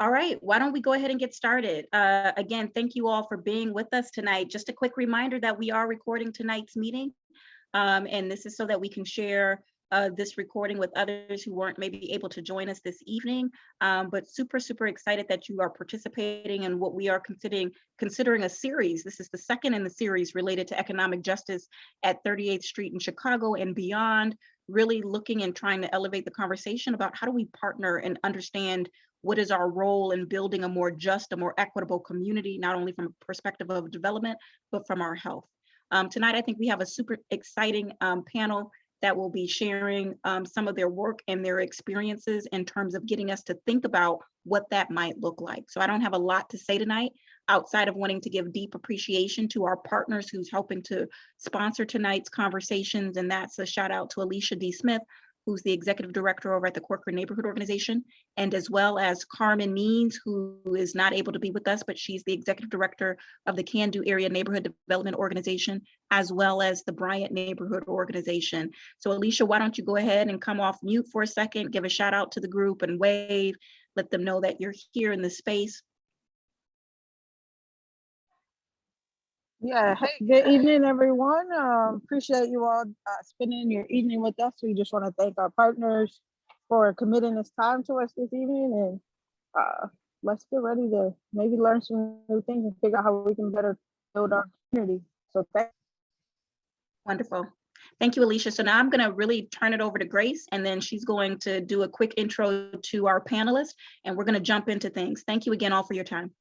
All right, why don't we go ahead and get started? Again, thank you all for being with us tonight. Just a quick reminder that we are recording tonight's meeting, and this is so that we can share this recording with others who weren't maybe able to join us this evening, but super excited that you are participating in what we are considering a series. This is the second in the series related to economic justice at 38th Street in Chicago and beyond, really looking and trying to elevate the conversation about how do we partner and understand what is our role in building a more just, a more equitable community, not only from a perspective of development, but from our health. Tonight, I think we have a super exciting panel that will be sharing some of their work and their experiences in terms of getting us to think about what that might look like. So I don't have a lot to say tonight outside of wanting to give deep appreciation to our partners who's helping to sponsor tonight's conversations. And that's a shout out to Alicia D. Smith, who's the executive director over at the Corcoran Neighborhood Organization, and as well as Carmen Means, who is not able to be with us, but she's the executive director of the Can Do Area Neighborhood Development Organization, as well as the Bryant Neighborhood Organization. So Alicia, why don't you go ahead and come off mute for a second, give a shout out to the group and wave, let them know that you're here in the space. Yeah, hey, good evening, everyone. Appreciate you all spending your evening with us. We just want to thank our partners for committing this time to us this evening, and let's get ready to maybe learn some new things and figure out how we can better build our community. So thanks. Wonderful. Thank you, Alicia. So now I'm going to really turn it over to Grace, and then she's going to do a quick intro to our panelists, and we're going to jump into things. Thank you again all for your time.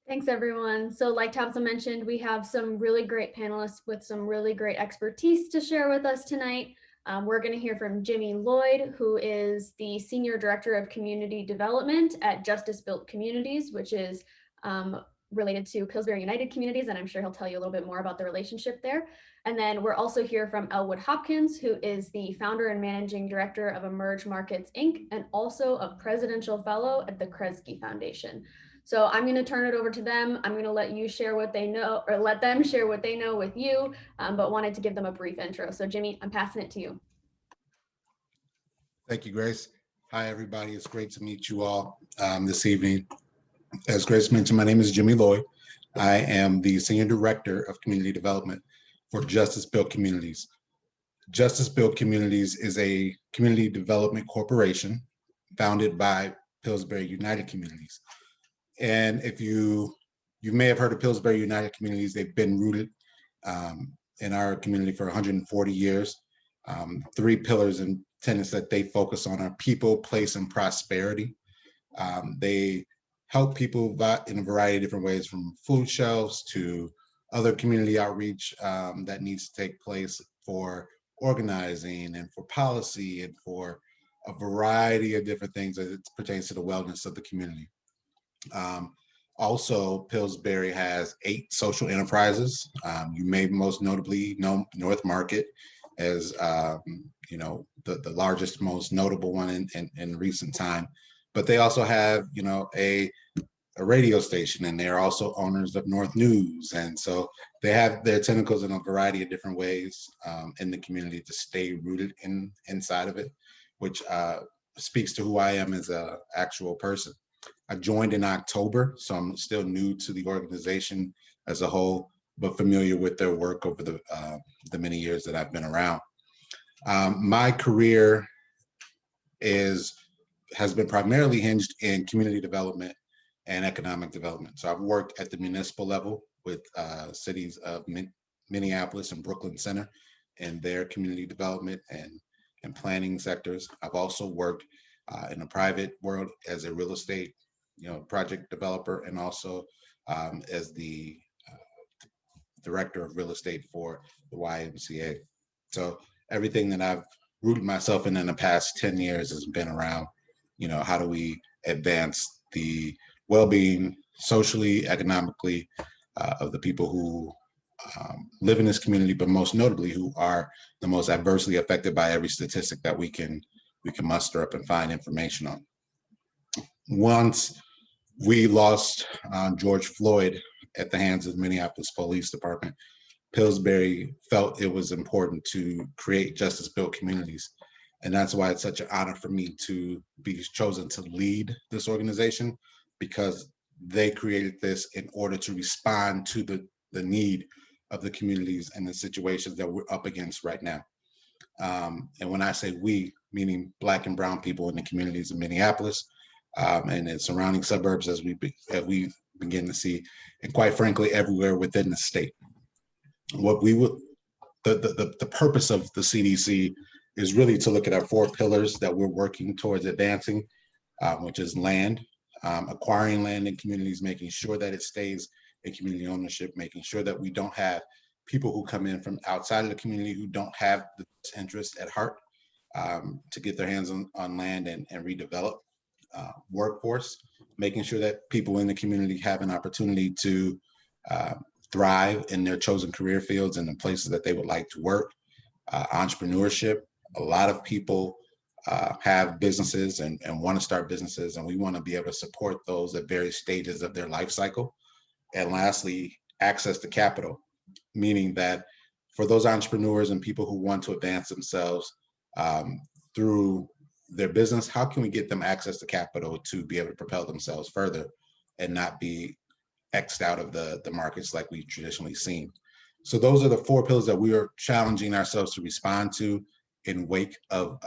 Thanks, everyone. So like Tabitha mentioned, we have some really great panelists with some really great expertise to share with us tonight. We're going to hear from Jimmy Loyd, who is the Senior Director of Community Development at Justice Built Communities, which is related to Pillsbury United Communities, and I'm sure he'll tell you a little bit more about the relationship there. And then we're also here from Elwood Hopkins, who is the founder and managing director of Emerge Markets, Inc., and also a presidential fellow at the Kresge Foundation. So I'm going to turn it over to them. I'm going to let you share what they know, or let them share what they know with you, but wanted to give them a brief intro. So Jimmy, I'm passing it to you. Thank you, Grace. Hi, everybody. It's great to meet you all this evening. As Grace mentioned, my name is Jimmy Loy. I am the Senior Director of Community Development for Justice Built Communities. Justice Built Communities is a community development corporation founded by Pillsbury United Communities. And if you may have heard of Pillsbury United Communities, they've been rooted in our community for 140 years. 3 pillars and tenets that they focus on are people, place, and prosperity. They help people in a variety of different ways, from food shelves to other community outreach that needs to take place for organizing and for policy and for a variety of different things as it pertains to the wellness of the community. Also, Pillsbury has 8 social enterprises. You may most notably know North Market as you know, the largest, most notable one in recent time. But they also have, you know, a radio station, and they're also owners of North News. And so they have their tentacles in a variety of different ways in the community to stay rooted inside of it, which speaks to who I am as an actual person. I joined in October, so I'm still new to the organization as a whole, but familiar with their work over the many years that I've been around. My career has been primarily hinged in community development and economic development. So I've worked at the municipal level with cities of Minneapolis and Brooklyn Center and their community development and planning sectors. I've also worked in the private world as a real estate, project developer, and also as the director of real estate for the YMCA. So everything that I've rooted myself in the past 10 years has been around, how do we advance the well-being socially, economically of the people who live in this community, but most notably who are the most adversely affected by every statistic that we can muster up and find information on. Once we lost George Floyd at the hands of the Minneapolis Police Department, Pillsbury felt it was important to create Justice Built Communities And that's why it's such an honor for me to be chosen to lead this organization, because they created this in order to respond to the need of the communities and the situations that we're up against right now. And when I say we, meaning Black and brown people in the communities of Minneapolis and its surrounding suburbs, as we begin to see, and quite frankly, everywhere within the state. What we would, the purpose of the CDC is really to look at our 4 pillars that we're working towards advancing, which is land, acquiring land in communities, making sure that it stays in community ownership, making sure that we don't have people who come in from outside of the community who don't have the interest at heart to get their hands on land and redevelop. Workforce, making sure that people in the community have an opportunity to thrive in their chosen career fields and the places that they would like to work. Entrepreneurship, a lot of people have businesses and want to start businesses, and we want to be able to support those at various stages of their life cycle. And lastly, access to capital, meaning that for those entrepreneurs and people who want to advance themselves through their business, how can we get them access to capital to be able to propel themselves further and not be X'd out of the markets like we've traditionally seen? So those are the 4 pillars that we are challenging ourselves to respond to in wake of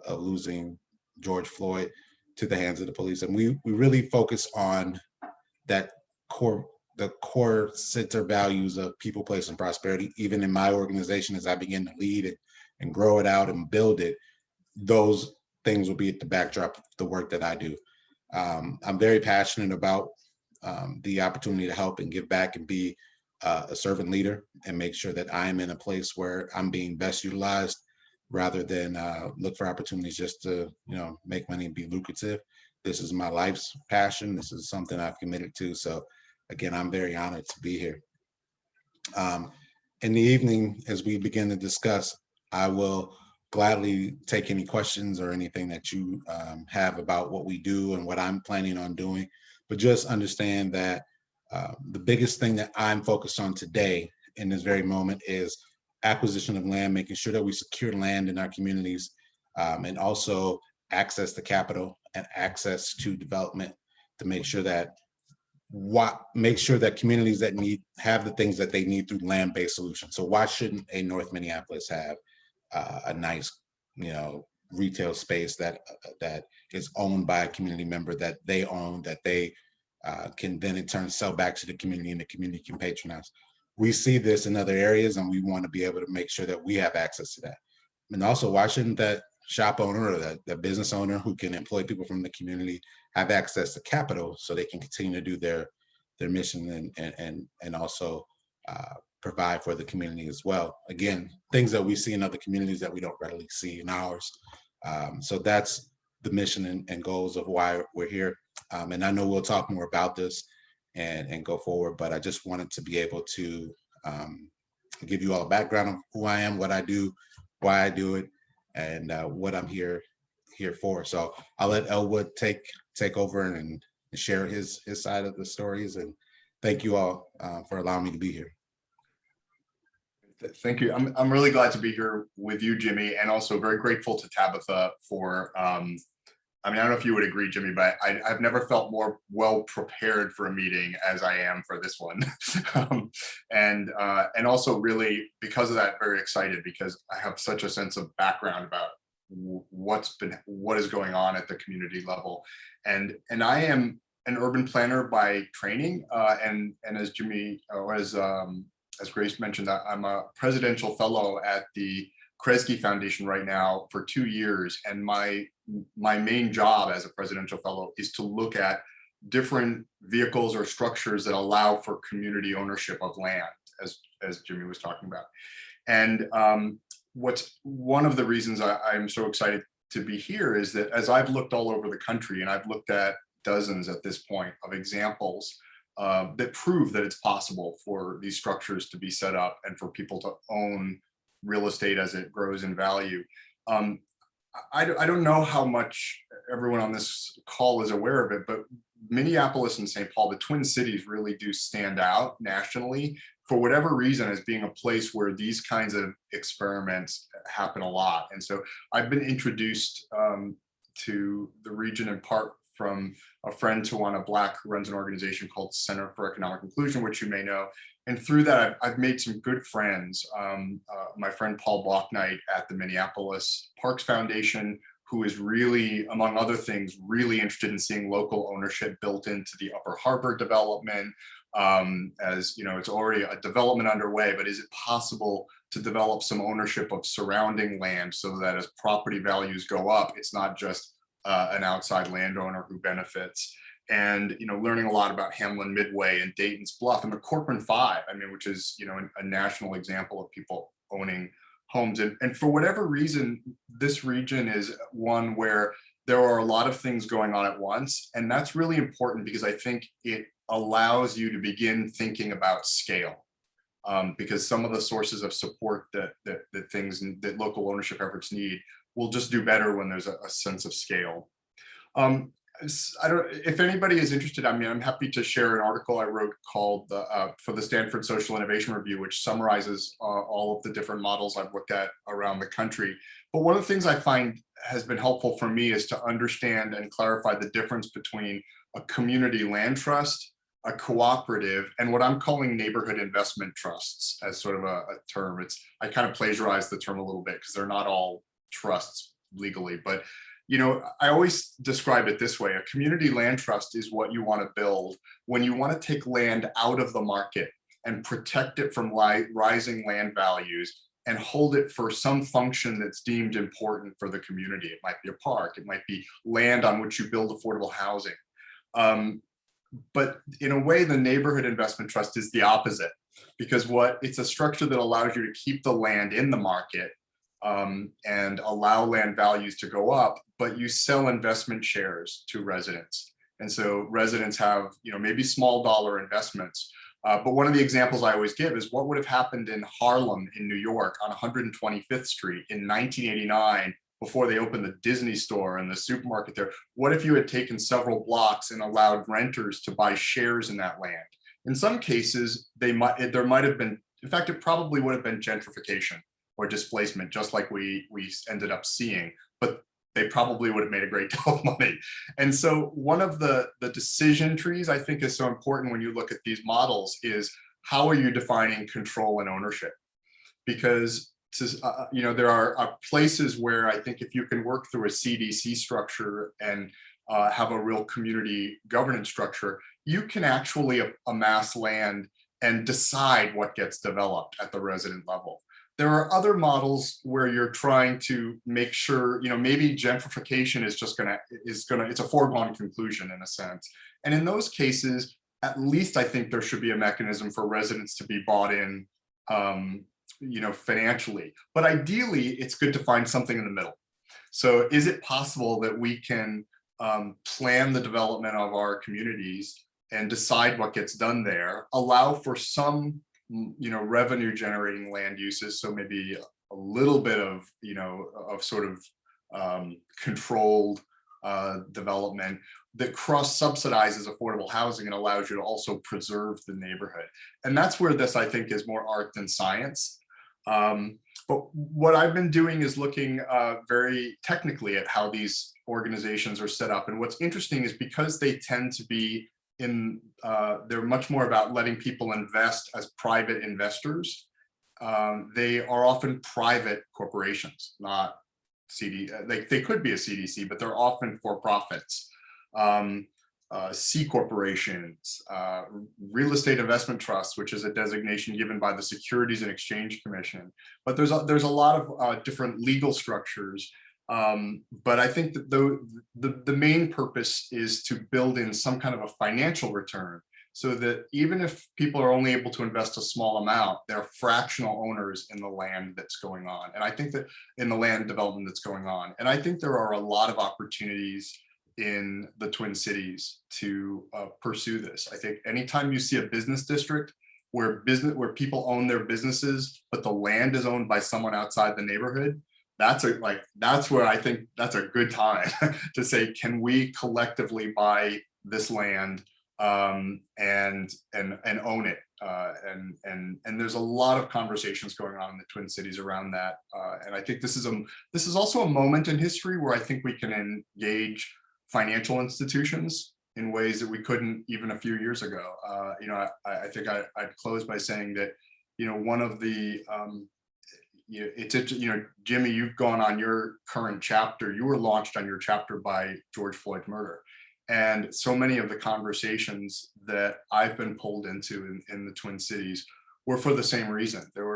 losing George Floyd to the hands of the police. And we really focus on that the core center values of people, place, and prosperity. Even in my organization, as I begin to lead it and grow it out and build it, those things will be at the backdrop of the work that I do. I'm very passionate about the opportunity to help and give back and be a servant leader and make sure that I'm in a place where I'm being best utilized rather than look for opportunities just to, make money and be lucrative. This is my life's passion. This is something I've committed to. So again, I'm very honored to be here. In the evening, as we begin to discuss, I will gladly take any questions or anything that you have about what we do and what I'm planning on doing. But just understand that the biggest thing that I'm focused on today in this very moment is acquisition of land, making sure that we secure land in our communities, and also access to capital and access to development to make sure that communities that have the things that they need through land-based solutions. So why shouldn't a North Minneapolis have a nice, retail space that is owned by a community member that they own, that they can then in turn sell back to the community and the community can patronize? We see this in other areas and we want to be able to make sure that we have access to that. And also, why shouldn't that shop owner or that business owner who can employ people from the community have access to capital so they can continue to do their mission and also provide for the community as well? Again, things that we see in other communities that we don't readily see in ours. So that's the mission and goals of why we're here. And I know we'll talk more about this and go forward, but I just wanted to be able to give you all a background of who I am, what I do, why I do it, and what I'm here for. So I'll let Elwood take over and share his side of the stories. And thank you all for allowing me to be here. Thank you. I'm really glad to be here with you, Jimmy, and also very grateful to Tabitha for, I don't know if you would agree, Jimmy, but I've never felt more well prepared for a meeting as I am for this one. And also really, because of that, very excited because I have such a sense of background about what is going on at the community level. And I am an urban planner by training. And as Jimmy, or as Grace mentioned, I'm a presidential fellow at the Kresge Foundation right now for 2 years. And my main job as a presidential fellow is to look at different vehicles or structures that allow for community ownership of land, as Jimmy was talking about. And what's one of the reasons I'm so excited to be here is that as I've looked all over the country, and I've looked at dozens at this point of examples that prove that it's possible for these structures to be set up and for people to own real estate as it grows in value. I don't know how much everyone on this call is aware of it, but Minneapolis and St. Paul, the Twin Cities, really do stand out nationally for whatever reason as being a place where these kinds of experiments happen a lot. And so I've been introduced to the region in part from a friend Tawana Black, who runs an organization called Center for Economic Inclusion, which you may know. And through that, I've made some good friends. My friend Paul Balknight at the Minneapolis Parks Foundation, who is really, among other things, really interested in seeing local ownership built into the Upper Harbor development. As you know, it's already a development underway, but is it possible to develop some ownership of surrounding land so that as property values go up, it's not just an outside landowner who benefits? And learning a lot about Hamlin Midway and Dayton's Bluff and the Corcoran Five, I mean, which is a national example of people owning homes. And for whatever reason, this region is one where there are a lot of things going on at once. And that's really important because I think it allows you to begin thinking about scale. Because some of the sources of support that local ownership efforts need will just do better when there's a sense of scale. If anybody is interested, I mean, I'm happy to share an article I wrote called for the Stanford Social Innovation Review, which summarizes all of the different models I've looked at around the country. But one of the things I find has been helpful for me is to understand and clarify the difference between a community land trust, a cooperative, and what I'm calling neighborhood investment trusts as sort of a term. I kind of plagiarized the term a little bit because they're not all trusts legally, but I always describe it this way. A community land trust is what you want to build when you want to take land out of the market and protect it from rising land values and hold it for some function that's deemed important for the community. It might be a park, it might be land on which you build affordable housing. But in a way, the neighborhood investment trust is the opposite, because it's a structure that allows you to keep the land in the market and allow land values to go up, but you sell investment shares to residents. And so residents have, maybe small dollar investments. But one of the examples I always give is what would have happened in Harlem in New York on 125th Street in 1989 before they opened the Disney store and the supermarket there. What if you had taken several blocks and allowed renters to buy shares in that land? In some cases, there might have been, in fact, it probably would have been gentrification or displacement, just like we ended up seeing, but they probably would have made a great deal of money. And so one of the decision trees I think is so important when you look at these models is how are you defining control and ownership? Because there are places where I think if you can work through a CDC structure and have a real community governance structure, you can actually amass land and decide what gets developed at the resident level. There are other models where you're trying to make sure, maybe gentrification is it's a foregone conclusion in a sense. And in those cases, at least I think there should be a mechanism for residents to be bought in, financially. But ideally, it's good to find something in the middle. So is it possible that we can plan the development of our communities and decide what gets done there, allow for some revenue generating land uses, so maybe a little bit of sort of controlled development that cross subsidizes affordable housing and allows you to also preserve the neighborhood. And that's where this, I think, is more art than science. But what I've been doing is looking very technically at how these organizations are set up. And what's interesting is because they tend to be they're much more about letting people invest as private investors. They are often private corporations, not they could be a CDC, but they're often for profits. C corporations, real estate investment trusts, which is a designation given by the Securities and Exchange Commission. But there's a lot of different legal structures. But I think that the main purpose is to build in some kind of a financial return so that even if people are only able to invest a small amount, they're fractional owners in the land that's going on. And I think that in the land development that's going on. And I think there are a lot of opportunities in the Twin Cities to pursue this. I think anytime you see a business district where people own their businesses, but the land is owned by someone outside the neighborhood, that's where I think that's a good time to say, can we collectively buy this land and own it And there's a lot of conversations going on in the Twin Cities around that. And I think this is also a moment in history where I think we can engage financial institutions in ways that we couldn't even a few years ago. I think I'd close by saying that, one of the, Jimmy, you've gone on your current chapter. You were launched on your chapter by George Floyd murder. And so many of the conversations that I've been pulled into in the Twin Cities were for the same reason. There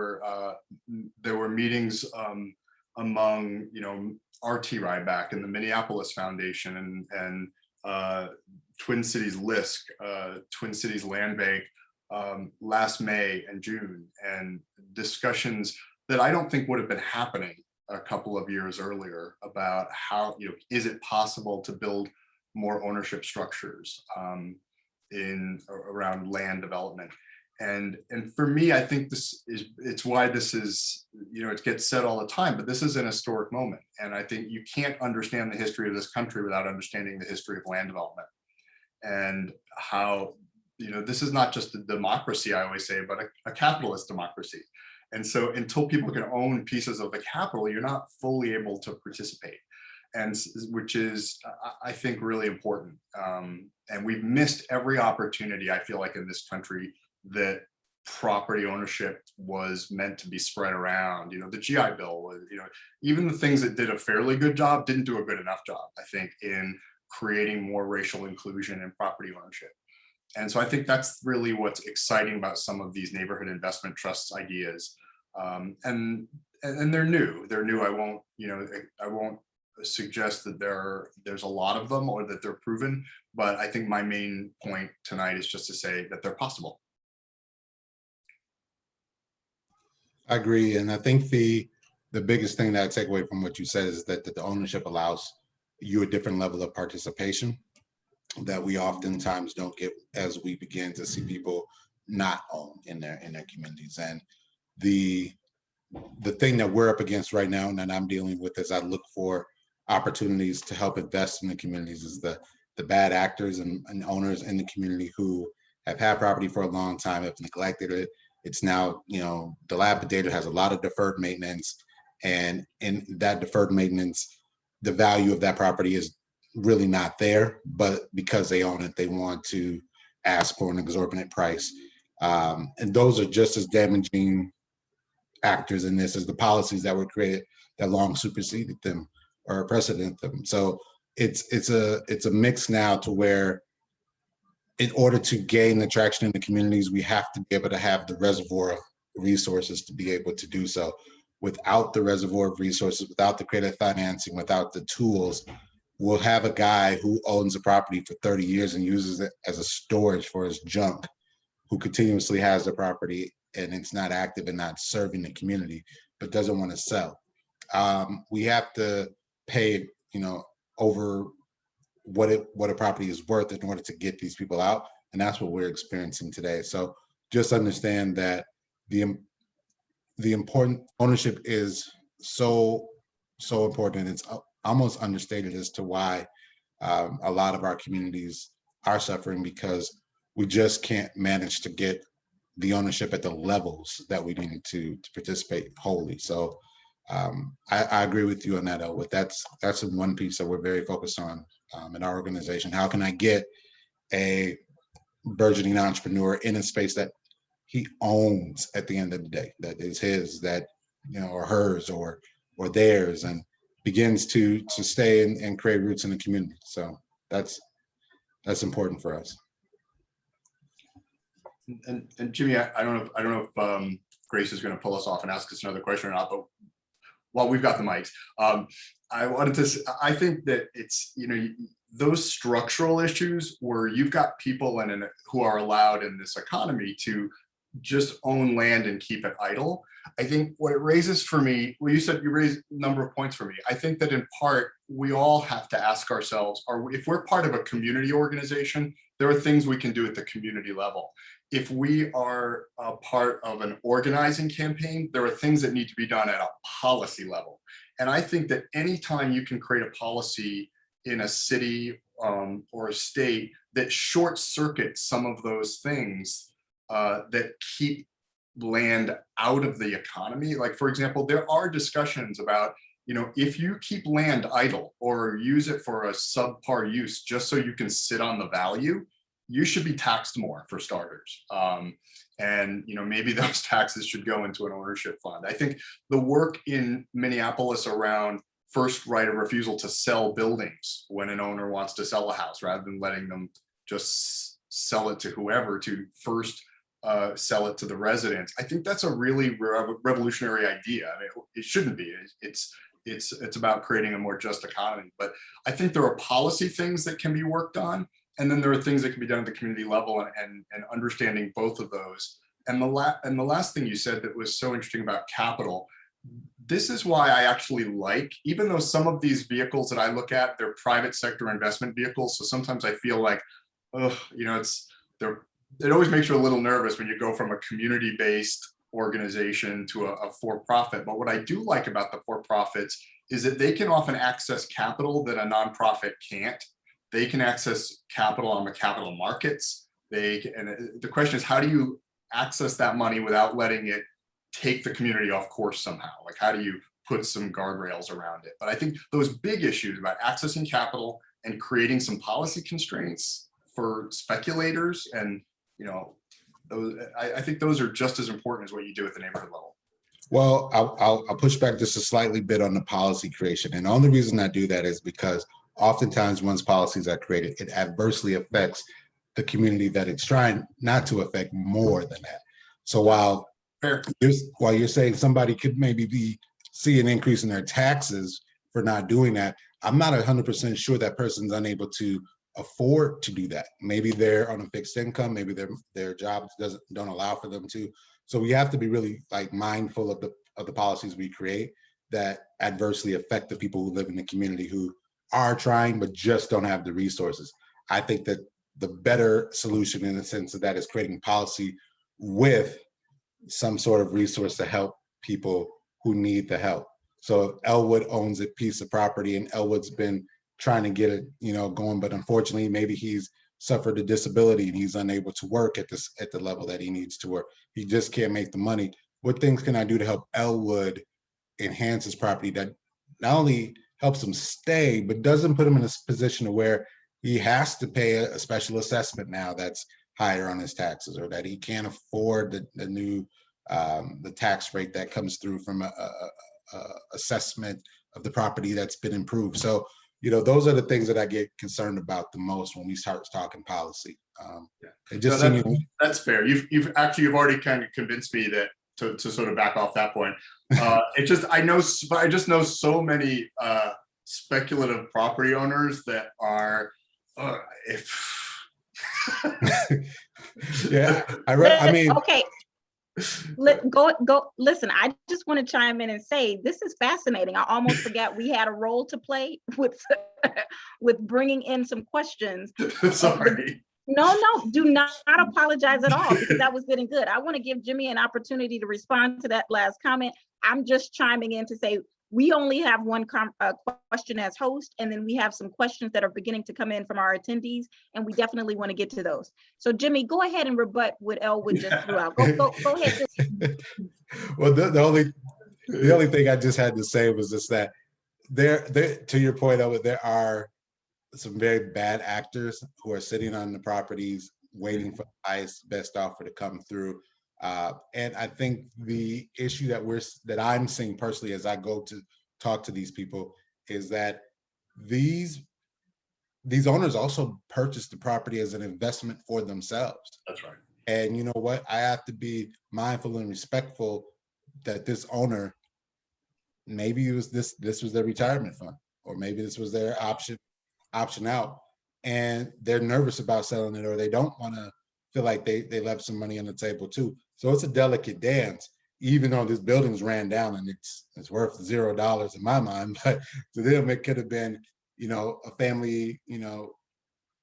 were meetings among, RT Ryback and the Minneapolis Foundation and Twin Cities LISC, Twin Cities Land Bank last May and June, and discussions that I don't think would have been happening a couple of years earlier about how, is it possible to build more ownership structures around land development. And for me, I think it's why this is, it gets said all the time, but this is an historic moment. And I think you can't understand the history of this country without understanding the history of land development and how, this is not just a democracy, I always say, but a capitalist democracy. And so until people can own pieces of the capital, you're not fully able to participate. And which is, I think, really important. And we've missed every opportunity, I feel like, in this country that property ownership was meant to be spread around. The GI Bill was, even the things that did a fairly good job didn't do a good enough job, I think, in creating more racial inclusion in property ownership. And so I think that's really what's exciting about some of these neighborhood investment trusts ideas. And they're new. They're new. I won't suggest that there's a lot of them or that they're proven, but I think my main point tonight is just to say that they're possible. I agree, and I think the biggest thing that I take away from what you said is that the ownership allows you a different level of participation that we oftentimes don't get as we begin to see people not own in their communities. And the thing that we're up against right now and that I'm dealing with as I look for opportunities to help invest in the communities is the bad actors and owners in the community who have had property for a long time, have neglected it. It's now, dilapidated, has a lot of deferred maintenance, and in that deferred maintenance, the value of that property is really not there, but because they own it, they want to ask for an exorbitant price. And those are just as damaging actors in this as the policies that were created that long superseded them or precedent them. So it's a mix now to where in order to gain the traction in the communities, we have to be able to have the reservoir of resources to be able to do so. Without the reservoir of resources, without the creative financing, without the tools, we'll have a guy who owns a property for 30 years and uses it as a storage for his junk, who continuously has the property and it's not active and not serving the community, but doesn't want to sell. We have to pay, over what a property is worth in order to get these people out, and that's what we're experiencing today. So just understand that the important ownership is so important. It's almost understated as to why a lot of our communities are suffering, because we just can't manage to get the ownership at the levels that we need to participate wholly. So I agree with you on that, Elwood. That's one piece that we're very focused on in our organization. How can I get a burgeoning entrepreneur in a space that he owns at the end of the day, that is his, that, or hers, or theirs, and begins to stay and create roots in the community. So that's important for us. And Jimmy, I don't know if Grace is going to pull us off and ask us another question or not, but while we've got the mics, I think that it's, those structural issues where you've got people who are allowed in this economy to just own land and keep it idle. I think what it raises for me, well, you raised a number of points for me. I think that in part, we all have to ask ourselves, if we're part of a community organization, there are things we can do at the community level. If we are a part of an organizing campaign, there are things that need to be done at a policy level. And I think that anytime you can create a policy in a city or a state that short circuits some of those things, that keep land out of the economy. Like, for example, there are discussions about, if you keep land idle or use it for a subpar use just so you can sit on the value, you should be taxed more, for starters. And maybe those taxes should go into an ownership fund. I think the work in Minneapolis around first right of refusal to sell buildings when an owner wants to sell a house, rather than letting them just sell it to whoever, to first sell it to the residents. I think that's a really revolutionary idea. I mean, it shouldn't be. It's about creating a more just economy. But I think there are policy things that can be worked on, and then there are things that can be done at the community level, and understanding both of those. And the last thing you said that was so interesting about capital. This is why I actually like, even though some of these vehicles that I look at, they're private sector investment vehicles. So sometimes I feel like, it always makes you a little nervous when you go from a community-based organization to a for-profit. But what I do like about the for-profits is that they can often access capital that a nonprofit can't. They can access capital on the capital markets. And the question is, how do you access that money without letting it take the community off course somehow? Like, how do you put some guardrails around it? But I think those big issues about accessing capital and creating some policy constraints for speculators, and I think those are just as important as what you do at the neighborhood level. Well, I'll push back just a slightly bit on the policy creation. And the only reason I do that is because oftentimes once policies are created, it adversely affects the community that it's trying not to affect more than that. So while you're saying somebody could maybe see an increase in their taxes for not doing that, I'm not 100% sure that person's unable to afford to do that. Maybe they're on a fixed income, maybe their job don't allow for them to. So we have to be really mindful of the policies we create that adversely affect the people who live in the community who are trying but just don't have the resources. I think that the better solution in the sense of that is creating policy with some sort of resource to help people who need the help. So if Elwood owns a piece of property and Elwood's been trying to get it, going, but unfortunately, maybe he's suffered a disability and he's unable to work at the level that he needs to work. He just can't make the money. What things can I do to help Elwood enhance his property that not only helps him stay, but doesn't put him in a position where he has to pay a special assessment now that's higher on his taxes, or that he can't afford the new the tax rate that comes through from a assessment of the property that's been improved. So those are the things that I get concerned about the most when we start talking policy. That's fair. You've already kind of convinced me that to sort of back off that point. I just know so many speculative property owners that are Okay. Listen, I just want to chime in and say this is fascinating. I almost forgot we had a role to play with bringing in some questions. Sorry. No, do not apologize at all, because that was getting good. I want to give Jimmy an opportunity to respond to that last comment. I'm just chiming in to say we only have one question as host, and then we have some questions that are beginning to come in from our attendees, and we definitely want to get to those. So Jimmy, go ahead and rebut what Elwood just threw out. Go ahead. Well, the only thing I just had to say was just that there to your point, Elwood, there are some very bad actors who are sitting on the properties waiting for the highest best offer to come through. And I think the issue that I'm seeing personally as I go to talk to these people is that these owners also purchase the property as an investment for themselves. That's right. And you know what? I have to be mindful and respectful that this owner, maybe it was this was their retirement fund, or maybe this was their option out, and they're nervous about selling it, or they don't want to feel like they left some money on the table too. So it's a delicate dance, even though this building's ran down and it's worth $0 in my mind, but to them it could have been, a family,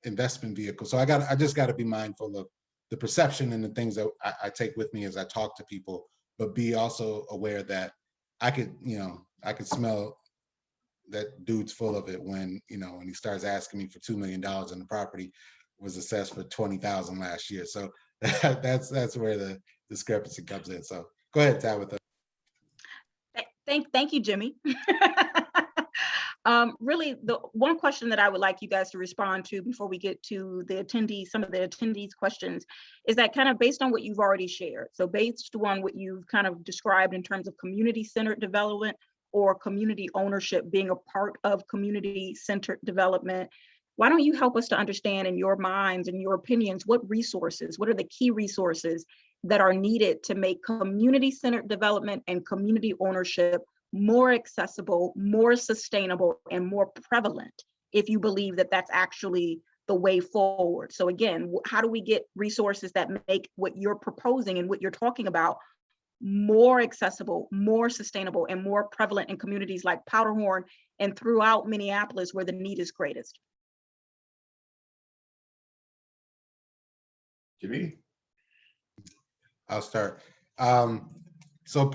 investment vehicle. So I just got to be mindful of the perception and the things that I take with me as I talk to people, but be also aware that I could smell that dude's full of it when he starts asking me for $2 million and the property was assessed for $20,000 last year. So that's where the discrepancy comes in. So go ahead, Tabitha. Thank you, Jimmy. Really, the one question that I would like you guys to respond to before we get to the attendees, some of the attendees' questions, is that kind of based on what you've already shared. So based on what you've kind of described in terms of community-centered development or community ownership being a part of community-centered development, why don't you help us to understand in your minds and your opinions, what are the key resources that are needed to make community-centered development and community ownership more accessible, more sustainable, and more prevalent, if you believe that that's actually the way forward. So again, how do we get resources that make what you're proposing and what you're talking about more accessible, more sustainable, and more prevalent in communities like Powderhorn and throughout Minneapolis where the need is greatest? Jimmy? I'll start. So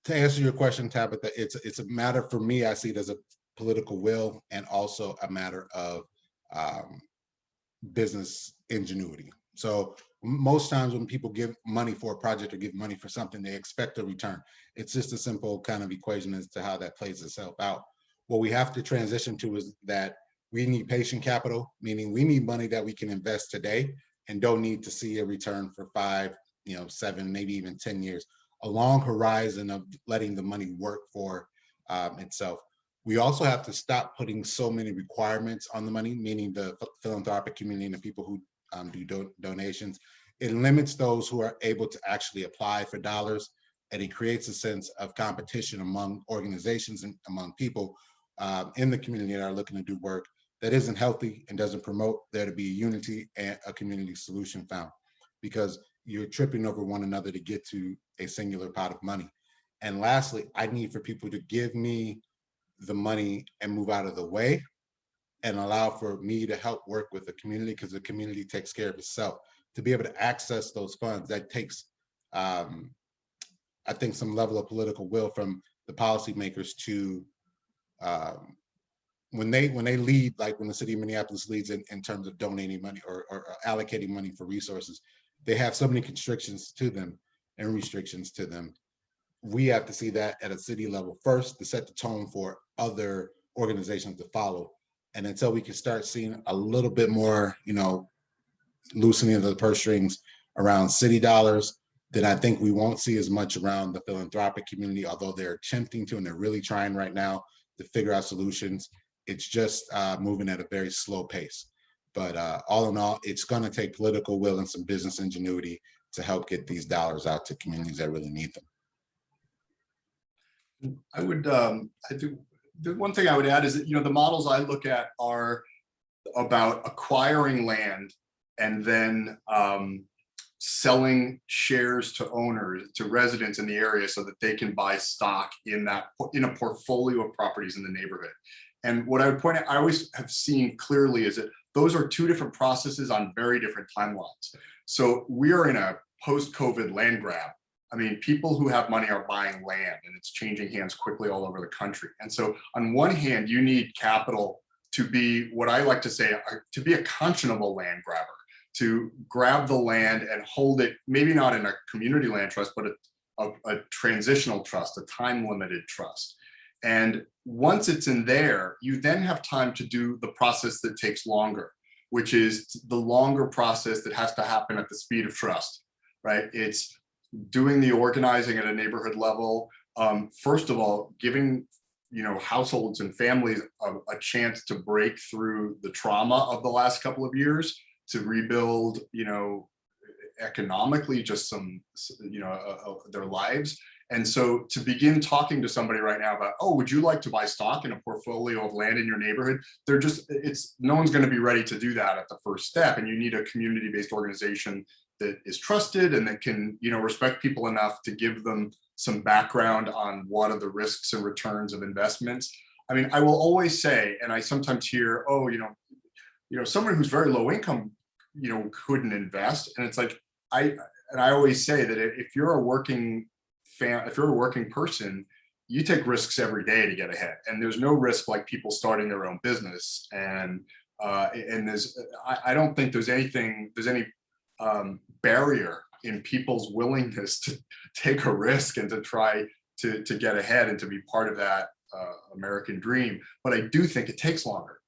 to answer your question, Tabitha, it's a matter for me, I see it as a political will and also a matter of business ingenuity. So most times when people give money for a project or give money for something, they expect a return. It's just a simple kind of equation as to how that plays itself out. What we have to transition to is that we need patient capital, meaning we need money that we can invest today and don't need to see a return for 5, 7, maybe even 10 years. A long horizon of letting the money work for itself. We also have to stop putting so many requirements on the money, meaning the philanthropic community and the people who do donations. It limits those who are able to actually apply for dollars, and it creates a sense of competition among organizations and among people in the community that are looking to do work that isn't healthy and doesn't promote there to be a unity and a community solution found, because you're tripping over one another to get to a singular pot of money. And lastly, I need for people to give me the money and move out of the way and allow for me to help work with the community, because the community takes care of itself. To be able to access those funds, that takes, I think, some level of political will from the policymakers to, when they lead, like when the city of Minneapolis leads in terms of donating money or allocating money for resources, they have so many constrictions to them and restrictions to them. We have to see that at a city level first to set the tone for other organizations to follow. And until we can start seeing a little bit more, loosening of the purse strings around city dollars, then I think we won't see as much around the philanthropic community, although they're attempting to, and they're really trying right now to figure out solutions. It's just moving at a very slow pace. But all in all, it's going to take political will and some business ingenuity to help get these dollars out to communities that really need them. I think the one thing I would add is that, the models I look at are about acquiring land and then selling shares to owners, to residents in the area so that they can buy stock in a portfolio of properties in the neighborhood. And what I would point out, I always have seen clearly is that those are two different processes on very different timelines. So we are in a post-COVID land grab. I mean, people who have money are buying land and it's changing hands quickly all over the country. And so on one hand, you need capital to be what I like to say, to be a conscionable land grabber, to grab the land and hold it, maybe not in a community land trust, but a transitional trust, a time limited trust. And once it's in there, you then have time to do the process that takes longer, which is the longer process that has to happen at the speed of trust, right? It's doing the organizing at a neighborhood level. First of all, giving households and families a chance to break through the trauma of the last couple of years, to rebuild, economically, just their lives. And so to begin talking to somebody right now about, oh, would you like to buy stock in a portfolio of land in your neighborhood? No one's going to be ready to do that at the first step. And you need a community-based organization that is trusted and that can, respect people enough to give them some background on what are the risks and returns of investments. I mean, I will always say, and I sometimes hear, oh, someone who's very low income, couldn't invest. And it's like, I always say that if you're a working person, you take risks every day to get ahead. And there's no risk like people starting their own business. And I don't think there's any barrier in people's willingness to take a risk and to try to get ahead and to be part of that American dream. But I do think it takes longer.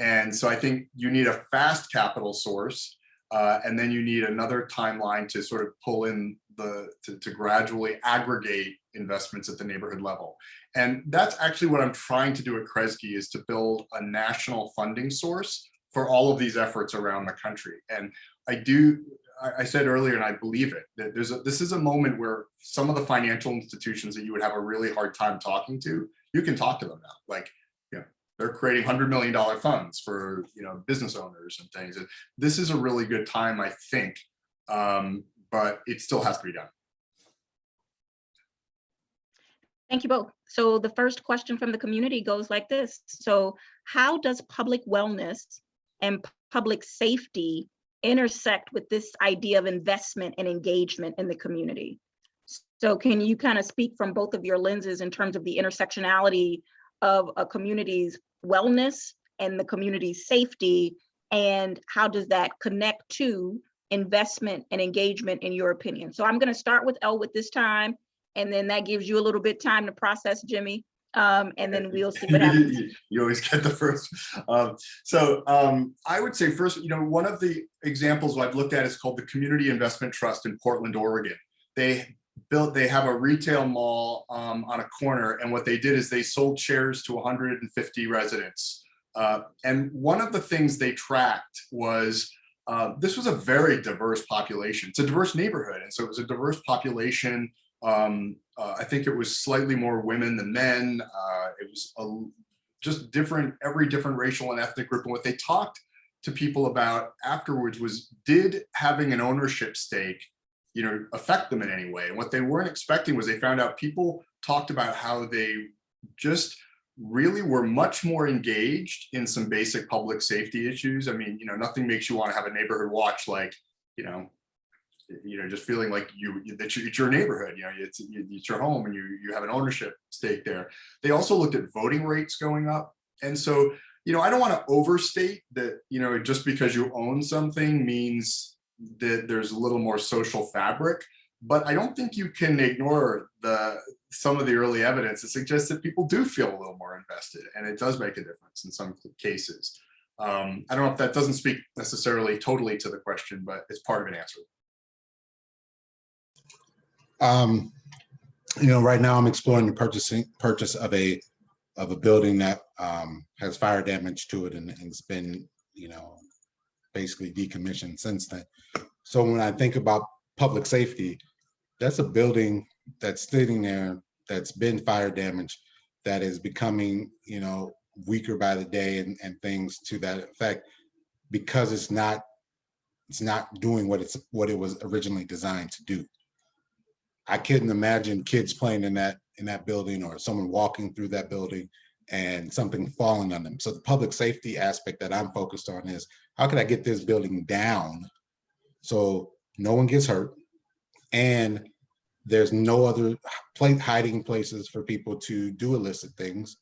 And so I think you need a fast capital source, and then you need another timeline to sort of pull in to gradually aggregate investments at the neighborhood level. And that's actually what I'm trying to do at Kresge, is to build a national funding source for all of these efforts around the country. And I said earlier, and I believe it, that this is a moment where some of the financial institutions that you would have a really hard time talking to, you can talk to them now. Like, you know, they're creating $100 million funds for, you know, business owners and things. And this is a really good time, I think, but it still has to be done. Thank you both. So the first question from the community goes like this. So how does public wellness and public safety intersect with this idea of investment and engagement in the community? So can you kind of speak from both of your lenses in terms of the intersectionality of a community's wellness and the community's safety, and how does that connect to investment and engagement in your opinion? So I'm going to start with Elwood this time, and then that gives you a little bit time to process, Jimmy, and then we'll see what happens. You always get the first. I would say first, you know, one of the examples I've looked at is called the Community Investment Trust in Portland, Oregon. They have a retail mall on a corner, and what they did is they sold shares to 150 residents. And one of the things they tracked was, this was a very diverse population. It's a diverse neighborhood, and so it was a diverse population. I think it was slightly more women than men. It was just different, every different racial and ethnic group. And what they talked to people about afterwards was, did having an ownership stake, you know, affect them in any way? And what they weren't expecting was, they found out people talked about how they just really were much more engaged in some basic public safety issues. I mean, you know, nothing makes you want to have a neighborhood watch like, you know, just feeling like it's your neighborhood, you know, it's your home, and you have an ownership stake there. They also looked at voting rates going up. And so, you know, I don't want to overstate that, you know, just because you own something means that there's a little more social fabric, but I don't think you can ignore some of the early evidence that suggests that people do feel a little more invested, and it does make a difference in some cases. I don't know if that doesn't speak necessarily totally to the question, but it's part of an answer. You know, right now I'm exploring the purchase of a building that has fire damage to it, and it's been, you know, basically decommissioned since then. So when I think about public safety, that's a building that's sitting there that's been fire damaged, that is becoming, you know, weaker by the day, and things to that effect, because it's not doing what it was originally designed to do. I couldn't imagine kids playing in that building, or someone walking through that building and something falling on them. So the public safety aspect that I'm focused on is, how can I get this building down so no one gets hurt, and there's no other hiding places for people to do illicit things,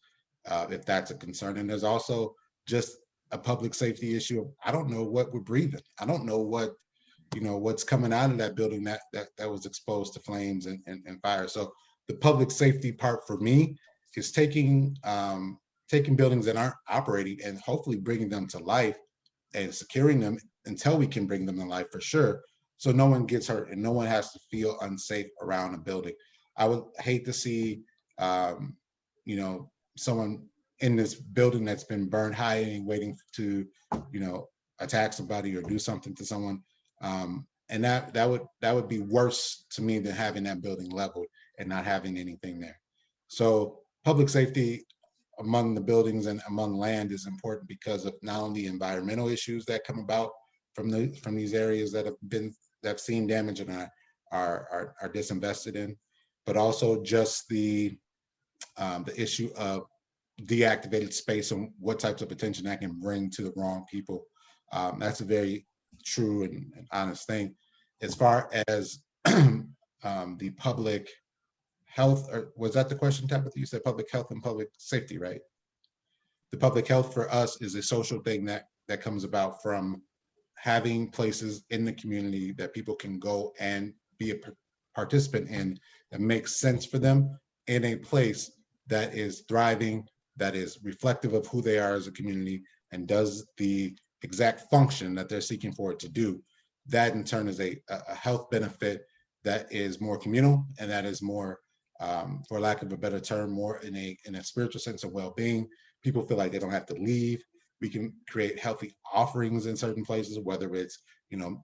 if that's a concern. And there's also just a public safety issue of, I don't know what we're breathing. I don't know what, you know, what's coming out of that building that was exposed to flames and fire. So the public safety part for me is taking buildings that aren't operating and hopefully bringing them to life and securing them until we can bring them to life, for sure, so no one gets hurt and no one has to feel unsafe around a building. I would hate to see, you know, someone in this building that's been burned, hiding, waiting to, you know, attack somebody or do something to someone. And that would be worse to me than having that building leveled and not having anything there. So public safety among the buildings and among land is important, because of not only environmental issues that come about from these areas that have seen damage and are disinvested in, but also just the issue of deactivated space and what types of attention that can bring to the wrong people. That's a very true and honest thing. As far as the public health, or was that the question, Tabitha? You said public health and public safety, right? The public health for us is a social thing that comes about from having places in the community that people can go and be a participant in that makes sense for them in a place that is thriving, that is reflective of who they are as a community, and does the exact function that they're seeking for it to do. That in turn is a health benefit that is more communal, and that is more, for lack of a better term, more in a spiritual sense of well-being. People feel like they don't have to leave. We can create healthy offerings in certain places, whether it's, you know,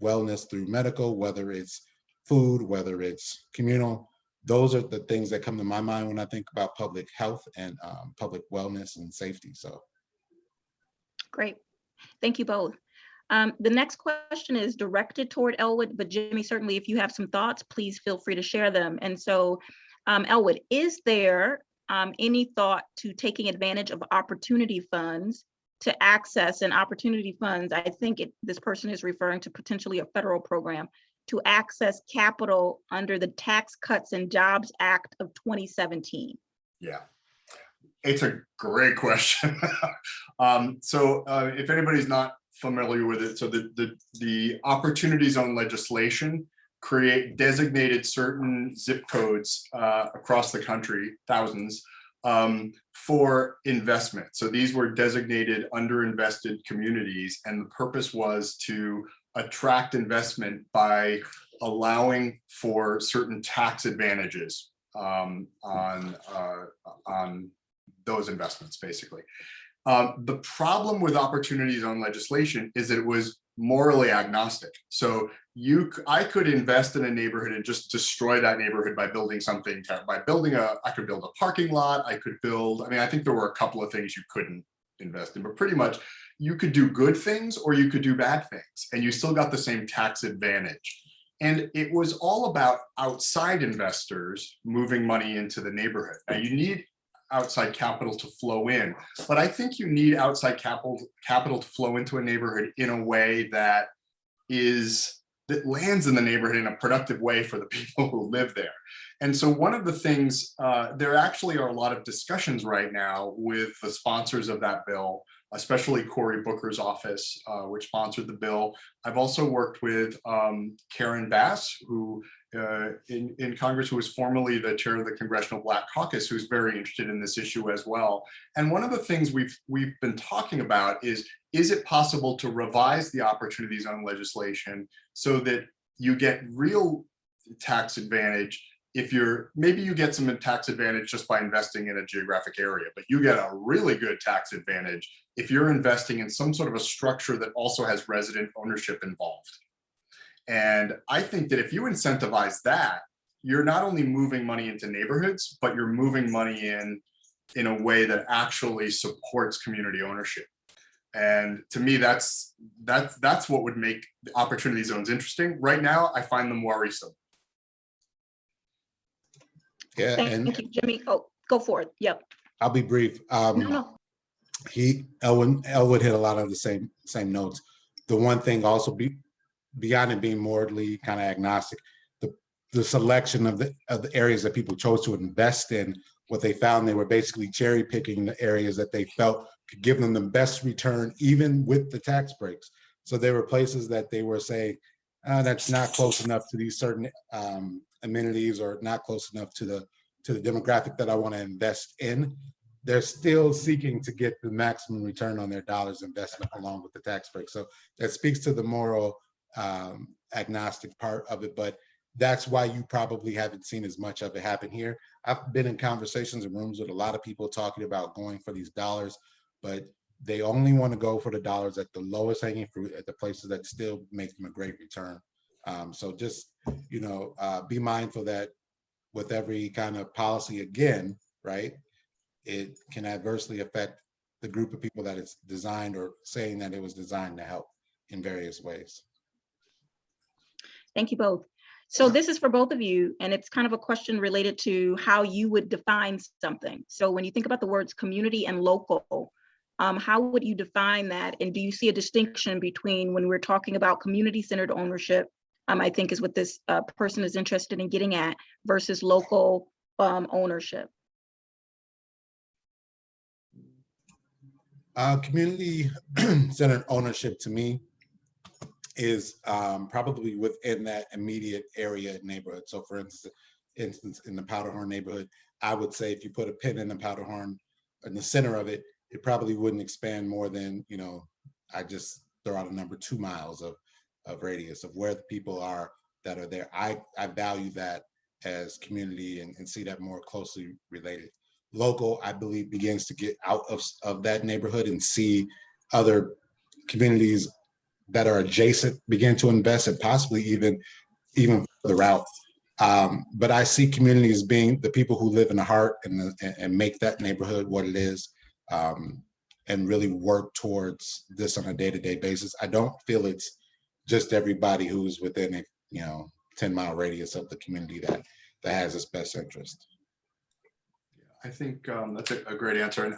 wellness through medical, whether it's food, whether it's communal. Those are the things that come to my mind when I think about public health and public wellness and safety. So. Great. Thank you both. The next question is directed toward Elwood, but Jimmy, certainly if you have some thoughts, please feel free to share them. And so, Elwood, is there any thought to taking advantage of opportunity funds to access, and opportunity funds, I think this person is referring to potentially a federal program, to access capital under the Tax Cuts and Jobs Act of 2017? Yeah, it's a great question. If anybody's not familiar with it, so the opportunity zone legislation create designated certain zip codes across the country, thousands, for investment. So these were designated underinvested communities, and the purpose was to attract investment by allowing for certain tax advantages on those investments, basically. The problem with opportunity zone legislation is that it was morally agnostic. So I could invest in a neighborhood and just destroy that neighborhood by building something, I could build a parking lot, I could build, I think there were a couple of things you couldn't invest in, but pretty much you could do good things or you could do bad things, and you still got the same tax advantage. And it was all about outside investors moving money into the neighborhood. Now you need outside capital to flow in, but I think you need outside capital to flow into a neighborhood in a way that lands in the neighborhood in a productive way for the people who live there. And so one of the things, there actually are a lot of discussions right now with the sponsors of that bill, especially Cory Booker's office, which sponsored the bill. I've also worked with Karen Bass, who in Congress, who was formerly the chair of the Congressional Black Caucus, who's very interested in this issue as well. And one of the things we've been talking about is it possible to revise the opportunity zone legislation so that you get real tax advantage? If maybe you get some tax advantage just by investing in a geographic area, but you get a really good tax advantage if you're investing in some sort of a structure that also has resident ownership involved. And I think that if you incentivize that, you're not only moving money into neighborhoods, but you're moving money in a way that actually supports community ownership. And to me, that's what would make the opportunity zones interesting. Right now, I find them worrisome. Yeah, Thank you, Jimmy. Oh, go for it. Yep. I'll be brief. No. Elwood hit a lot of the same notes. The one thing also beyond it being morally kind of agnostic, the selection of the areas that people chose to invest in, what they found, they were basically cherry picking the areas that they felt could give them the best return, even with the tax breaks. So there were places that they were saying, that's not close enough to these certain amenities, or not close enough to the demographic that I want to invest in. They're still seeking to get the maximum return on their dollars investment along with the tax break. So that speaks to the moral agnostic part of it, but that's why you probably haven't seen as much of it happen here. I've been in conversations and rooms with a lot of people talking about going for these dollars, but they only want to go for the dollars at the lowest hanging fruit, at the places that still make them a great return. So just, be mindful that with every kind of policy, again, right, it can adversely affect the group of people that it's designed, or saying that it was designed to help in various ways. Thank you both. So this is for both of you, and it's kind of a question related to how you would define something. So when you think about the words community and local, how would you define that? And do you see a distinction between, when we're talking about community-centered ownership, I think is what this person is interested in getting at, versus local ownership? Community-centered ownership, to me, is probably within that immediate area neighborhood. So for instance, in the Powderhorn neighborhood, I would say if you put a pin in the Powderhorn in the center of it, it probably wouldn't expand more than, you know, I just throw out a number, 2 miles of radius of where the people are that are there. I value that as community and see that more closely related. Local, I believe, begins to get out of that neighborhood and see other communities that are adjacent begin to invest and possibly even further out. But I see communities being the people who live in the heart and make that neighborhood what it is, and really work towards this on a day-to-day basis. I don't feel it's just everybody who's within a 10-mile radius of the community that has its best interest. I think that's a great answer. And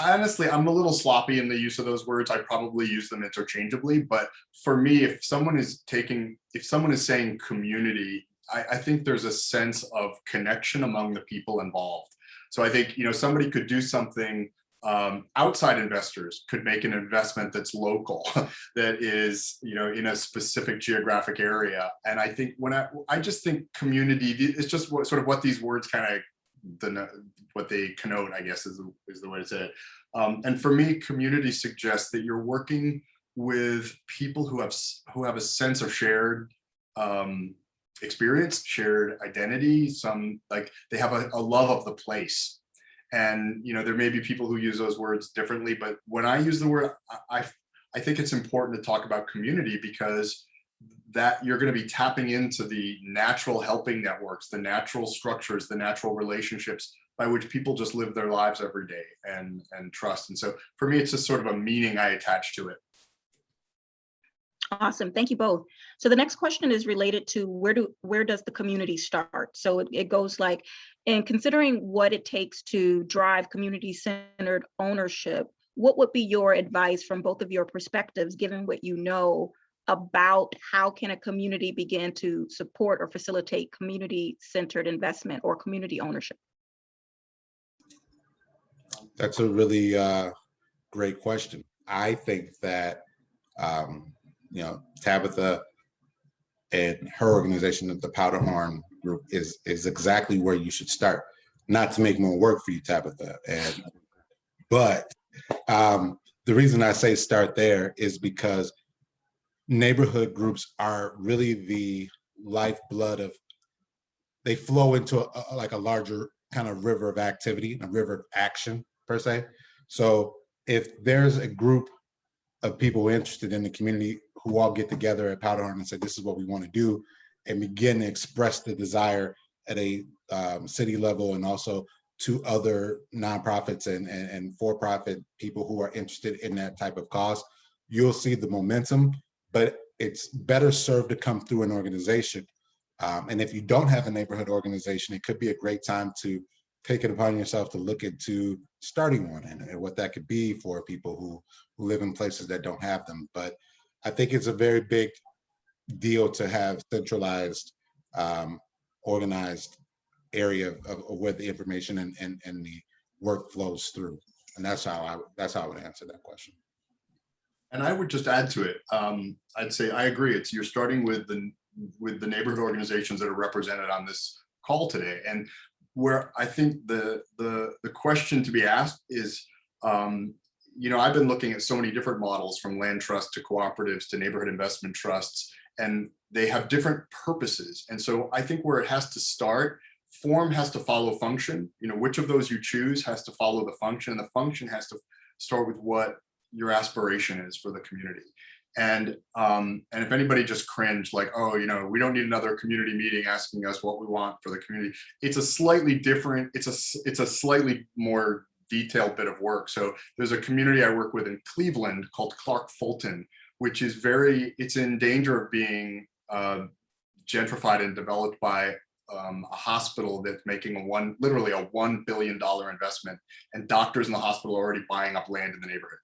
honestly, I'm a little sloppy in the use of those words. I probably use them interchangeably, but for me, if someone is saying community, I think there's a sense of connection among the people involved. So I think, somebody could do something, outside investors could make an investment that's local, that is, in a specific geographic area. And I think I just think community, it's just sort of what these words kind of, what they connote, I guess, is the way to say it. And for me, community suggests that you're working with people who have a sense of shared experience, shared identity, they have a love of the place. And there may be people who use those words differently, but when I use the word, I think it's important to talk about community, because that you're going to be tapping into the natural helping networks, the natural structures, the natural relationships by which people just live their lives every day and trust. And so for me, it's just sort of a meaning I attach to it. Awesome, thank you both. So the next question is related to where does the community start? So it goes like, in considering what it takes to drive community-centered ownership, what would be your advice from both of your perspectives, given what you know about how can a community begin to support or facilitate community-centered investment or community ownership? That's a really great question. I think that Tabitha and her organization, the Powderhorn Group, is exactly where you should start. Not to make more work for you, Tabitha, but the reason I say start there is because neighborhood groups are really the lifeblood of. They flow into a larger kind of river of activity, a river of action per se. So if there's a group of people interested in the community who all get together at Powderhorn and say, this is what we want to do, and begin to express the desire at a city level and also to other nonprofits and for-profit people who are interested in that type of cause, you'll see the momentum, but it's better served to come through an organization. And if you don't have a neighborhood organization, it could be a great time to take it upon yourself to look into starting one and what that could be for people who live in places that don't have them. But I think it's a very big deal to have centralized, organized area of where the information and the work flows through. And that's how I would answer that question. And I would just add to it. I'd say I agree. You're starting with the neighborhood organizations that are represented on this call today, and where I think the question to be asked is, I've been looking at so many different models, from land trusts to cooperatives to neighborhood investment trusts, and they have different purposes. And so I think where it has to start, form has to follow function. Which of those you choose has to follow the function, and the function has to start with what your aspiration is for the community. And if anybody just cringed, like, oh, we don't need another community meeting asking us what we want for the community, it's a slightly different, it's a slightly more detailed bit of work. So there's a community I work with in Cleveland called Clark Fulton, which is it's in danger of being gentrified and developed by a hospital that's making literally a $1 billion investment, and doctors in the hospital are already buying up land in the neighborhood.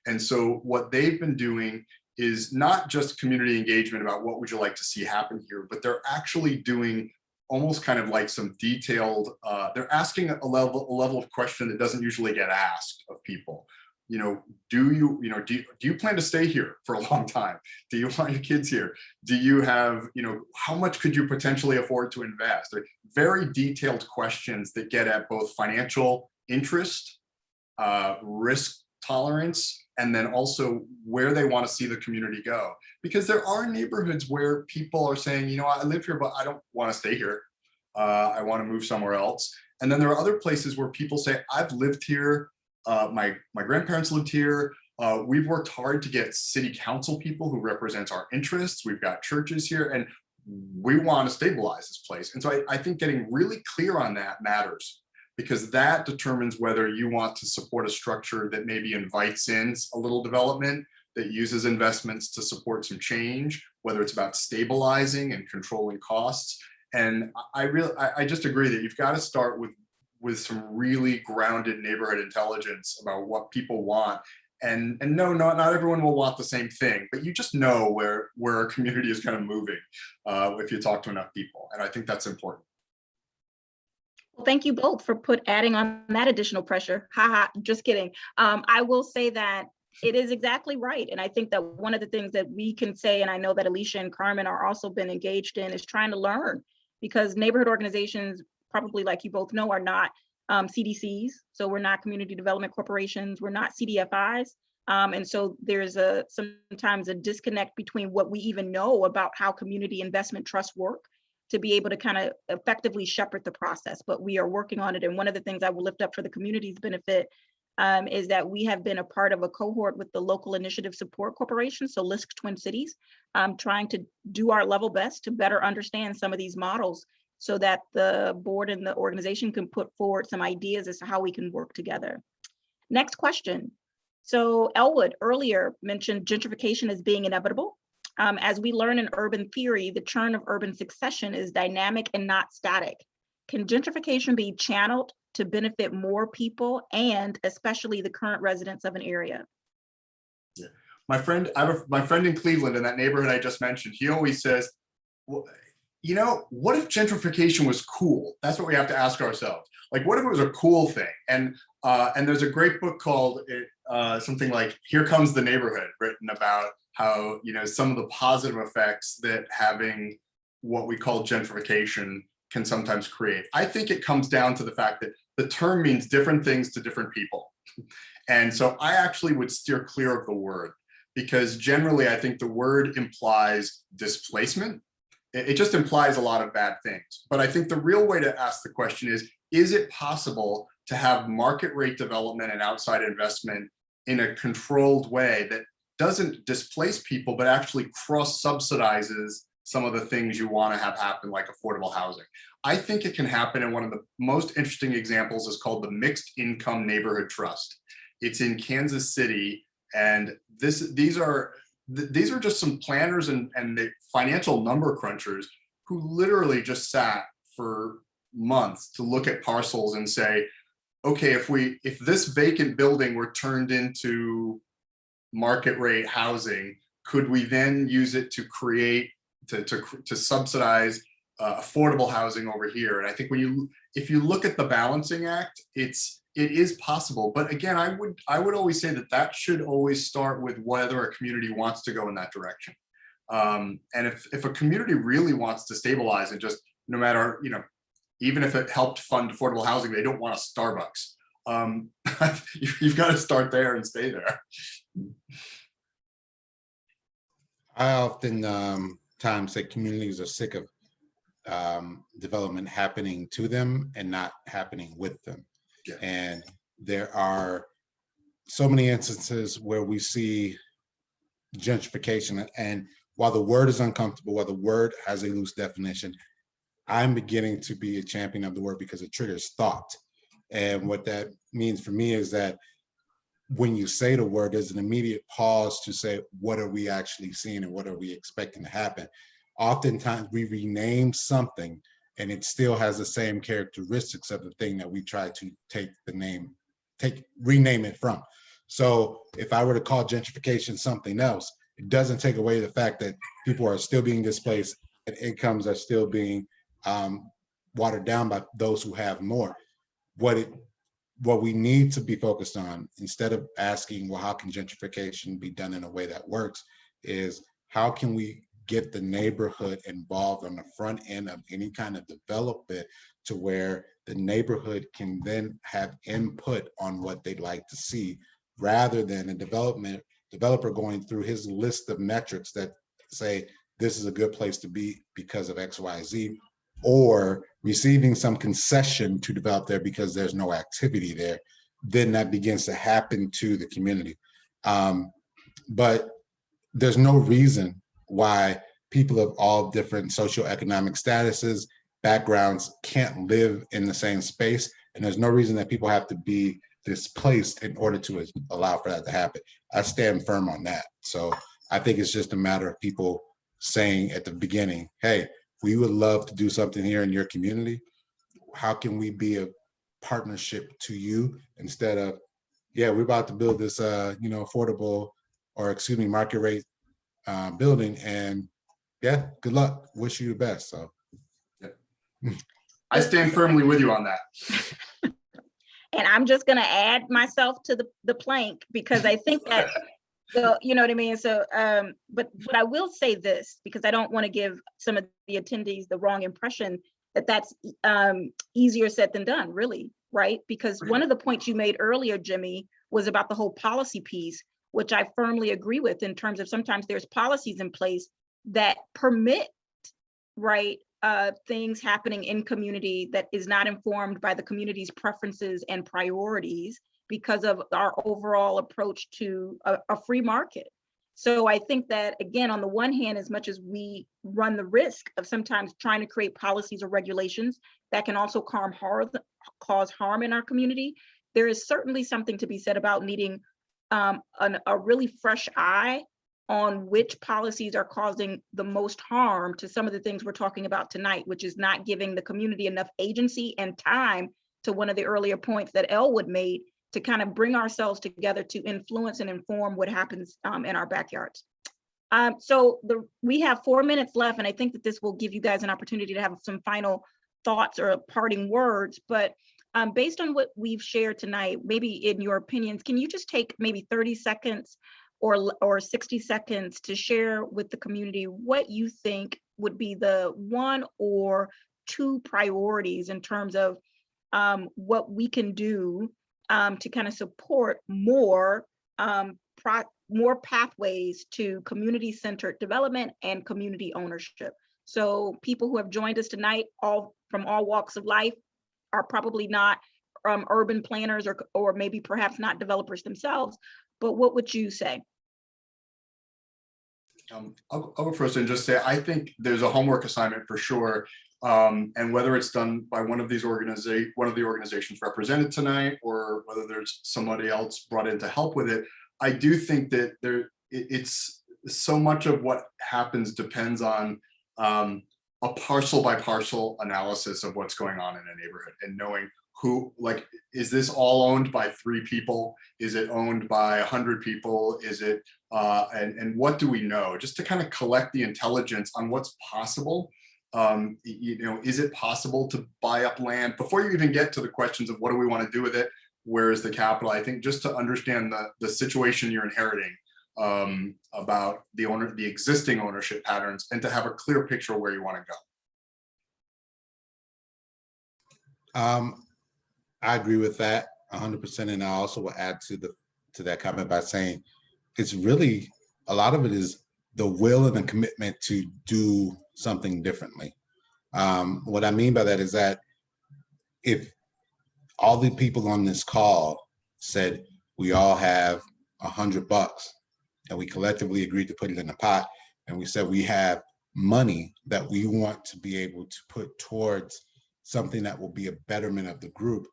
And so what they've been doing is not just community engagement about what would you like to see happen here, but they're actually doing almost kind of like some detailed, they're asking a level of question that doesn't usually get asked of people, do you plan to stay here for a long time? Do you want your kids here? Do you have, how much could you potentially afford to invest? They're very detailed questions that get at both financial interest, risk tolerance, and then also where they want to see the community go. Because there are neighborhoods where people are saying, I live here, but I don't want to stay here. I want to move somewhere else. And then there are other places where people say, I've lived here. My grandparents lived here. We've worked hard to get city council people who represent our interests. We've got churches here, and we want to stabilize this place. And so I think getting really clear on that matters, because that determines whether you want to support a structure that maybe invites in a little development, that uses investments to support some change, whether it's about stabilizing and controlling costs. And I just agree that you've got to start with some really grounded neighborhood intelligence about what people want. And no, not everyone will want the same thing, but you just know where a community is kind of moving if you talk to enough people. And I think that's important. Well, thank you both for adding on that additional pressure. Haha, just kidding. I will say that it is exactly right. And I think that one of the things that we can say, and I know that Alicia and Carmen are also been engaged in, is trying to learn, because neighborhood organizations, probably like you both know, are not CDCs. So we're not community development corporations. We're not CDFIs. And so there's sometimes a disconnect between what we even know about how community investment trusts work to be able to kind of effectively shepherd the process. But we are working on it. And one of the things I will lift up for the community's benefit is that we have been a part of a cohort with the Local Initiative Support Corporation, so LISC Twin Cities, trying to do our level best to better understand some of these models so that the board and the organization can put forward some ideas as to how we can work together. Next question. So Elwood earlier mentioned gentrification as being inevitable. As we learn in urban theory, the churn of urban succession is dynamic and not static. Can gentrification be channeled to benefit more people and especially the current residents of an area? Yeah. My friend in Cleveland, in that neighborhood I just mentioned, he always says, well, what if gentrification was cool? That's what we have to ask ourselves. Like, what if it was a cool thing? And there's a great book called something like Here Comes the Neighborhood, written about how, some of the positive effects that having what we call gentrification can sometimes create. I think it comes down to the fact that the term means different things to different people. And so I actually would steer clear of the word, because generally I think the word implies displacement. It just implies a lot of bad things. But I think the real way to ask the question is it possible to have market rate development and outside investment in a controlled way that doesn't displace people, but actually cross-subsidizes some of the things you want to have happen, like affordable housing? I think it can happen, and one of the most interesting examples is called the Mixed Income Neighborhood Trust. It's in Kansas City, and these are just some planners and the financial number crunchers who literally just sat for months to look at parcels and say, okay, if this vacant building were turned into market rate housing, could we then use it to create to subsidize affordable housing over here? And I think if you look at the balancing act, it is possible. But again, I would always say that should always start with whether a community wants to go in that direction. And if a community really wants to stabilize and just, no matter, even if it helped fund affordable housing, they don't want a Starbucks. You've got to start there and stay there. I often times say communities are sick of development happening to them and not happening with them. Yeah. And there are so many instances where we see gentrification, and while the word is uncomfortable, while the word has a loose definition, I'm beginning to be a champion of the word because it triggers thought. And what that means for me is that when you say the word, there's an immediate pause to say, what are we actually seeing and what are we expecting to happen? Oftentimes we rename something and it still has the same characteristics of the thing that we try to rename it from. So if I were to call gentrification something else, it doesn't take away the fact that people are still being displaced and incomes are still being watered down by those who have more. What it what we need to be focused on, instead of asking, well, how can gentrification be done in a way that works, is how can we get the neighborhood involved on the front end of any kind of development, to where the neighborhood can then have input on what they'd like to see, rather than a developer going through his list of metrics that say this is a good place to be because of X, Y, Z, or receiving some concession to develop there because there's no activity there. Then that begins to happen to the community. But there's no reason why people of all different socioeconomic statuses, backgrounds can't live in the same space. And there's no reason that people have to be displaced in order to allow for that to happen. I stand firm on that. So I think it's just a matter of people saying at the beginning, hey, we would love to do something here in your community. How can we be a partnership to you, instead of, yeah, we're about to build this, affordable, or excuse me, market rate building, and yeah, good luck, wish you the best. So I stand firmly with you on that. And I'm just going to add myself to the plank, because I think that, you know what I mean? So, but I will say this, because I don't want to give some of the attendees the wrong impression that that's easier said than done, really, right? Because one of the points you made earlier, Jimmy, was about the whole policy piece, which I firmly agree with, in terms of sometimes there's policies in place that permit, right, things happening in community that is not informed by the community's preferences and priorities, because of our overall approach to a free market. So I think that, again, on the one hand, as much as we run the risk of sometimes trying to create policies or regulations that can also cause harm in our community, there is certainly something to be said about needing a really fresh eye on which policies are causing the most harm to some of the things we're talking about tonight, which is not giving the community enough agency and time, to one of the earlier points that Elwood made, to kind of bring ourselves together to influence and inform what happens in our backyards. So we have 4 minutes left, and I think that this will give you guys an opportunity to have some final thoughts or parting words. But based on what we've shared tonight, maybe in your opinions, can you just take maybe 30 seconds or 60 seconds to share with the community what you think would be the 1 or 2 priorities in terms of what we can do to kind of support more pathways to community-centered development and community ownership. So people who have joined us tonight, all from all walks of life, are probably not urban planners or maybe perhaps not developers themselves, but what would you say? I'll go first and just say, I think there's a homework assignment for sure. And whether it's done by one of the organizations represented tonight, or whether there's somebody else brought in to help with it, I do think that it's so much of what happens depends on a parcel by parcel analysis of what's going on in a neighborhood, and knowing who, like, is this all owned by 3 people? Is it owned by 100 people? Is it, and what do we know? Just to kind of collect the intelligence on what's possible. Is it possible to buy up land? Before you even get to the questions of what do we want to do with it, where is the capital, I think just to understand the situation you're inheriting, about the existing ownership patterns, and to have a clear picture of where you want to go. I agree with that 100%, and I also will add to that comment by saying it's really, a lot of it is the will and the commitment to do something differently. What I mean by that is that if all the people on this call said we all have $100 and we collectively agreed to put it in a pot, and we said we have money that we want to be able to put towards something that will be a betterment of the group,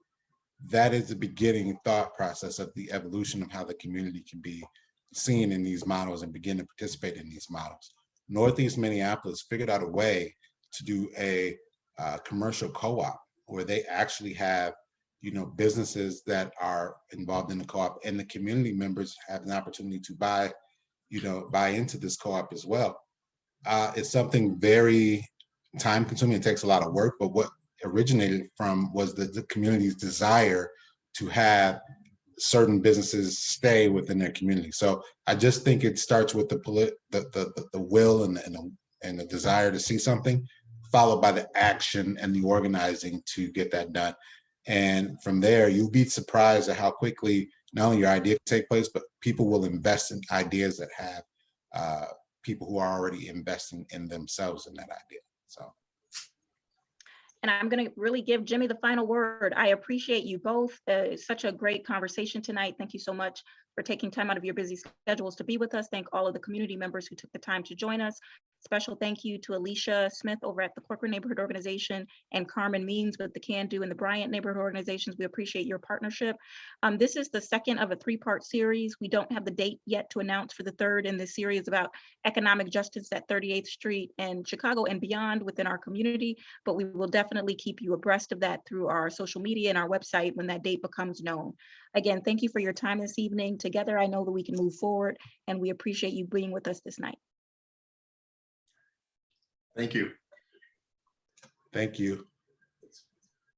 that is the beginning thought process of the evolution of how the community can be seen in these models and begin to participate in these models. Northeast Minneapolis figured out a way to do a commercial co-op where they actually have, businesses that are involved in the co-op, and the community members have an opportunity to buy into this co-op as well. It's something very time consuming. It takes a lot of work, but what originated from was the community's desire to have certain businesses stay within their community. So I just think it starts with the will and the desire to see something, followed by the action and the organizing to get that done. And from there, you'll be surprised at how quickly not only your idea can take place, but people will invest in ideas that have people who are already investing in themselves in that idea. So. And I'm going to really give Jimmy the final word. I appreciate you both. Such a great conversation tonight. Thank you so much for taking time out of your busy schedules to be with us. Thank all of the community members who took the time to join us. Special thank you to Alicia Smith over at the Corcoran Neighborhood Organization and Carmen Means with the Can Do and the Bryant Neighborhood Organizations. We appreciate your partnership. This is the second of a 3-part series. We don't have the date yet to announce for the third in this series about economic justice at 38th Street and Chicago and beyond within our community, but we will definitely keep you abreast of that through our social media and our website when that date becomes known. Again, thank you for your time this evening. Together, I know that we can move forward, and we appreciate you being with us this night. Thank you. Thank you.